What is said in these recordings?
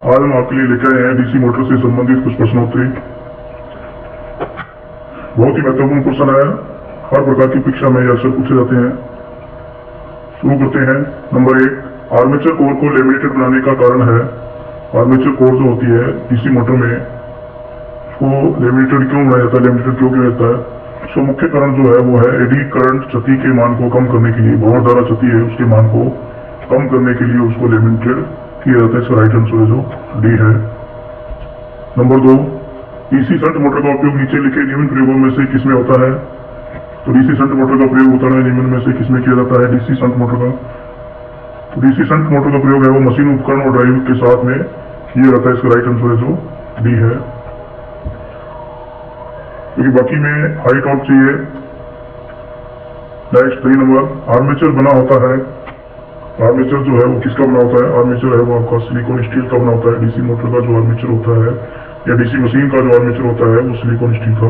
आज हम आपके लिए लेकर आए हैं डीसी मोटर से संबंधित कुछ प्रश्नोत्तरी। बहुत ही महत्वपूर्ण क्वेश्चन है, हर प्रकार की परीक्षा में अक्सर पूछे जाते हैं। शुरू करते हैं। नंबर 1, आर्मेचर कोर को लेमिनेटेड बनाने का कारण है। आर्मेचर कोर जो होती है डीसी मोटर में, उसको लेमिनेटेड क्यों बनाया जाता है, लेमिनेटेड क्यों किया जाता है? उसका मुख्य कारण जो है वो है एडी करंट क्षति के मान को कम करने के लिए, भंवर धारा क्षति है उसके मान को कम करने के लिए उसको लेमिनेटेड किया जाता है। इसका राइट आंसर है जो डी है। नंबर 2, डीसी शंट मोटर का उपयोग नीचे लिखे निम्न प्रयोगों में से किसमें होता है? तो डीसी शंट मोटर का प्रयोग होता है निम्न में से किसमें किया जाता है? डीसी शंट मोटर का, तो डीसी शंट मोटर का प्रयोग है वो मशीन, उपकरण और ड्राइव के साथ में किया जाता है। इसका राइट आंसर है जो डी है, क्योंकि बाकी में हाई टॉर्क चाहिए। नेक्स्ट 3 नंबर, आर्मेचर बना होता है। आर्मेचर जो है वो किसका बना होता है? आर्मेचर है वो आपका सिलिकॉन स्टील का बना होता है। डीसी मोटर का जो आर्मेचर होता है या डीसी मशीन का जो आर्मेचर होता है वो सिलिकॉन स्टील का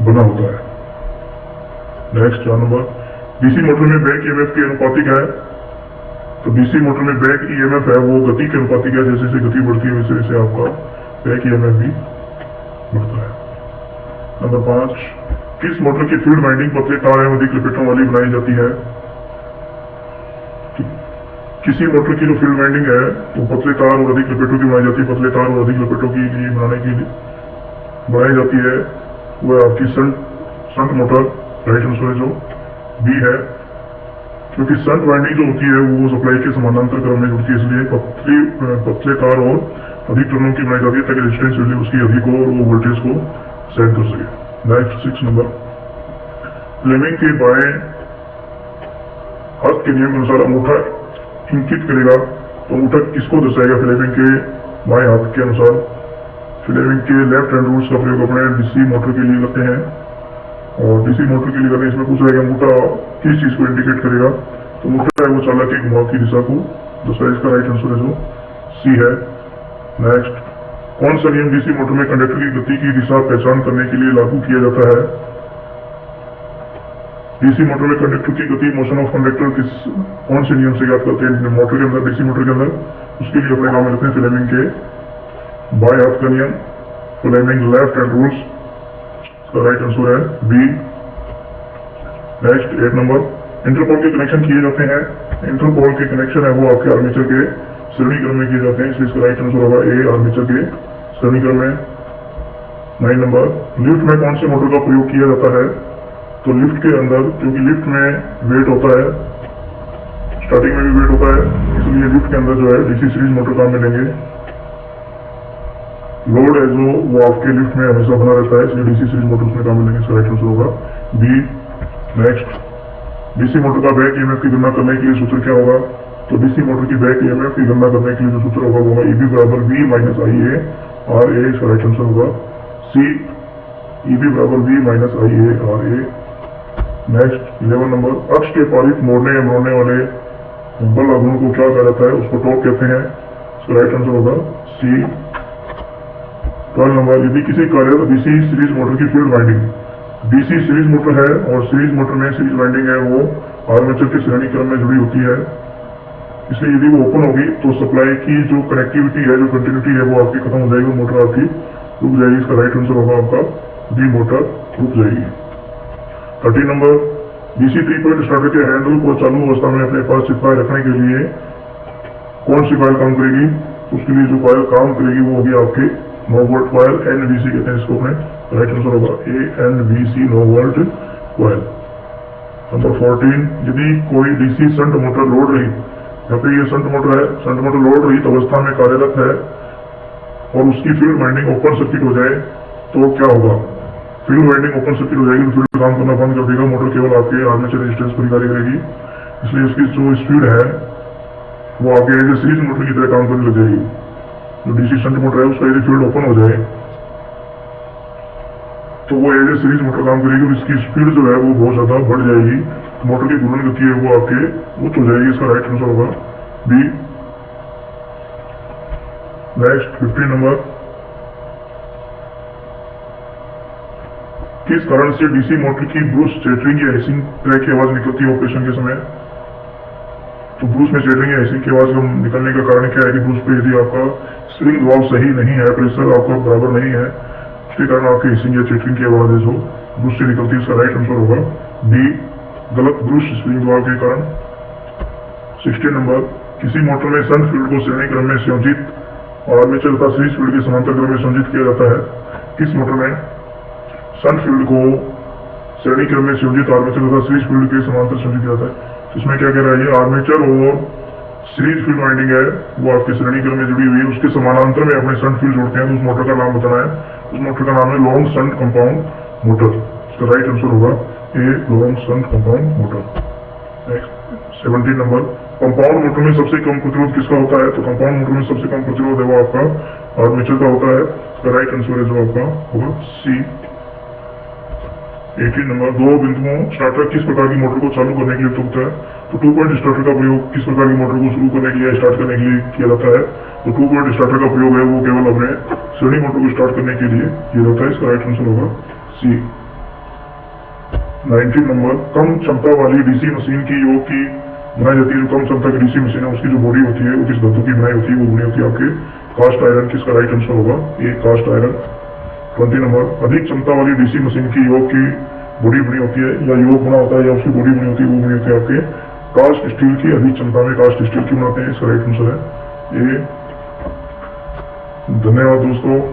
बना होता है। नेक्स्ट 4 नंबर, डीसी मोटर में बैक ईएमएफ के अनुपातिक है। तो डीसी मोटर में बैक ईएमएफ है वो गति के अनुपातिक है। जैसे जैसे गति बढ़ती है वैसे वैसे आपका बैक ईएमएफ भी बढ़ता है। नंबर 5, किस मोटर की फील्ड वाइंडिंग पतले तार एवं अधिक लपेटों वाली बनाई जाती है? किसी मोटर की जो फील्ड वाइंडिंग है वो पतले तार और अधिक लपेटों की बनाई जाती है। पतले तार और अधिक लपेटों की लिए बनाने के लिए बनाई जाती है वो आपकी शंट मोटर। राइट आंसर है जो बी है, क्योंकि शंट वाइंडिंग जो होती है वो सप्लाई के समानांतर क्रम में जुड़ती है, इसलिए पतले तार और अधिक टर्नों की बनाई जाती है ताकि रेजिस्टेंस वैल्यू उसकी अधिक हो और वो वोल्टेज को सेट कर सके। नेक्स्ट 6 नंबर, फ्लेमिंग के बाएं हाथ के नियम के अनुसार अंगूठा इंकित करेगा। तो अंगूठा किसको दर्शाएगा? फ्लेमिंग के बाएं हाथ के अनुसार। फ्लेमिंग के लेफ्ट हैंड रूल्स का प्रयोग अपने डीसी मोटर के लिए करते हैं, और डीसी मोटर के लिए करते हैं। इसमें पूछ रहा है कि अंगूठा किस चीज को इंडिकेट करेगा? तो अंगूठा है वो चालक के घुमाव की दिशा को दर्शाएगा। इसका राइट आंसर है जो सी है। नेक्स्ट, कौन सा नियम डीसी मोटर में कंडक्टर की गति की दिशा पहचान करने के लिए लागू किया जाता है? डीसी मोटर में कंडक्टर की गति, मोशन ऑफ कंडक्टर कौन से नियम से ज्ञात करते हैं मोटर के अंदर, डीसी मोटर के अंदर? उसके लिए अपने काम में लेते हैं फ्लेमिंग के बाएं हाथ का नियम, फ्लेमिंग लेफ्ट हैंड रूल्स। इसका राइट आंसर है बी। नेक्स्ट 8 नंबर, इंटरपोल के कनेक्शन किए जाते हैं। इंटरपोल के कनेक्शन है वो आपके आर्मेचर के श्रेणी क्रम में किए जाते हैं, इसलिए इसका राइट आंसर होगा ए, आर्मेचर के श्रेणी क्रम में। 9 नंबर, लिफ्ट में कौन से मोटर का प्रयोग किया जाता है? तो लिफ्ट के अंदर, क्योंकि लिफ्ट में वेट होता है, स्टार्टिंग में भी वेट होता है, इसलिए लिफ्ट के अंदर जो है डीसी सीरीज मोटर काम में लेंगे। लोड है जो वो आपके लिफ्ट में हमेशा बना रहता है, इसलिए डीसी सीरीज मोटर उसमें काम में लेंगे। इसका राइट आंसर होगा बी। नेक्स्ट, डीसी मोटर का बैक ईएमएफ की गणना करने के लिए सूत्र क्या होगा? तो डीसी मोटर की बैक ईएमएफ की गणना करने के लिए जो सूत्र होगा वो होगा ईबी बराबर B minus I A R A. इसका राइट आंसर होगा सी, ईबी बराबर B minus I A R A. Next 11 number, अक्ष के पारित मोड़ने या मोड़ने वाले बल आघूर्ण को क्या कहा जाता है? उसको टॉर्क कहते हैं। इसका राइट आंसर होगा सी। 12 नंबर, यदि किसी कार्यरत डीसी सीरीज मोटर की field winding, DC series motor है और सीरीज मोटर में सीरीज वाइंडिंग है वो आर्मेचर के श्रेणी क्रम में जुड़ी होती है, इसलिए यदि वो ओपन होगी तो सप्लाई की जो कनेक्टिविटी है, जो कंटिन्यूटी है वो आपकी खत्म हो जाएगी, मोटर आपकी रुक जाएगी। इसका राइट आंसर होगा आपका डी, मोटर रुक जाएगी। 13 नंबर, डीसी 3 पॉइंट स्टार्टर के हैंडल को चालू अवस्था में अपने पास चिपकाए रखने के लिए कौन सी कॉइल काम करेगी? उसके लिए जो कॉइल काम करेगी वो होगी आपकी नो वोल्ट कॉइल, एनवीसी कहते हैं इसको अपने। राइट आंसर होगा A, NVC, no volt coil. Number 14, यदि कोई डीसी शंट मोटर लोड रही, यहाँ पे ये शंट मोटर है, शंट मोटर लोड रहित अवस्था में कार्यरत है और उसकी फील्ड वाइंडिंग ओपन सर्किट हो जाए तो क्या होगा? फील्ड वाइंडिंग ओपन सर्किट हो जाएगी, फील्ड काम करना बंद कर देगा, मोटर केवल आपके आर्मेचर रेजिस्टेंस पर कार्य करेगी, इसलिए इसकी जो स्पीड है वो आपके एज ए सीरीज मोटर की तरह काम करने लग जाएगी। जो डीसी शंट मोटर है उसका यदि फील्ड ओपन हो जाए तो वो एज ए सीरीज मोटर काम करेगी और इसकी स्पीड जो है वो बहुत ज्यादा बढ़ जाएगी, मोटर की घूर्णन गति है वो आपके उच्च हो जाएगी। इसका राइट आंसर होगा बी। नेक्स्ट 15 नंबर, किस कारण से डीसी मोटर की ब्रूस चैटरिंग या हिसिंग तरह की आवाज निकलती है ऑपरेशन के समय? तो ब्रूस में चेटरिंग या हिसिंग की आवाज हम निकलने का कारण क्या है कि ब्रूस पे यदि आपका स्प्रिंग वाल्व सही नहीं है, प्रेशर आपका बराबर नहीं है, उसके कारण आपकी हिसिंग या चेटरिंग की आवाज है जो ब्रूस से निकलती है, इसका राइट आंसर होगा बी, गलत ब्रूस स्प्रिंग वाल्व के कारण। 16 नंबर, किसी मोटर में सन फील्ड को श्रेणी क्रम में संयोजित और आर्मेचर तथा सीरीज फील्ड के समांतर क्रम में संयोजित किया जाता है। किस मोटर में सन फील्ड को श्रेणी क्रम में संयोजित आर्मेचर तथा सीरीज फील्ड के समांतर संयोजित किया जाता है? तो इसमें क्या कह रहा है, ये आर्मेचर और सीरीज फील्ड वाइंडिंग है वो आपके श्रेणी क्रम में जुड़ी हुई है, उसके समानांतर में अपने सन फील्ड जोड़ते हैं, तो उस मोटर का नाम बताना है। उस मोटर का नाम है लॉन्ग सन कंपाउंड मोटर। इसका राइट आंसर होगा A, long shunt compound motor. Next 17 number, compound motor में सबसे कम प्रतिरोध किसका होता है? तो कंपाउंड मोटर में सबसे कम प्रतिरोध है वो आपका आर्मेचर का होता है। इसका राइट आंसर है जो आपका होगा सी। 18 नंबर, दो बिंदुओं स्टार्टर किस प्रकार की मोटर को चालू करने के लिए होता है? तो 2 पॉइंट स्टार्टर का प्रयोग किस प्रकार की मोटर को शुरू करने के लिए, स्टार्ट करने के लिए किया जाता है? तो 2 पॉइंट स्टार्टर का प्रयोग है वो केवल अपने श्रेणी मोटर को स्टार्ट करने के लिए किया जाता है। इसका राइट आंसर होगा सी। 19 नंबर, कम क्षमता वाली डीसी मशीन की योग की बनाई जाती है। जो कम क्षमता की डीसी मशीन है उसकी जो बॉडी होती है वो किस धातु की बनाई होती है? वो बनी होती है आपके कास्ट आयरन की। इसका राइट आंसर होगा ए, कास्ट आयरन। 20 नंबर, अधिक क्षमता वाली डीसी मशीन की योग की बॉडी बनी होती है या योग बना होता है या उसकी बॉडी बनी होती है, वो बनी होती है आपके कास्ट स्टील की। अधिक क्षमता में कास्ट स्टील की बनाते हैं। इसका राइट आंसर है ए। धन्यवाद दोस्तों।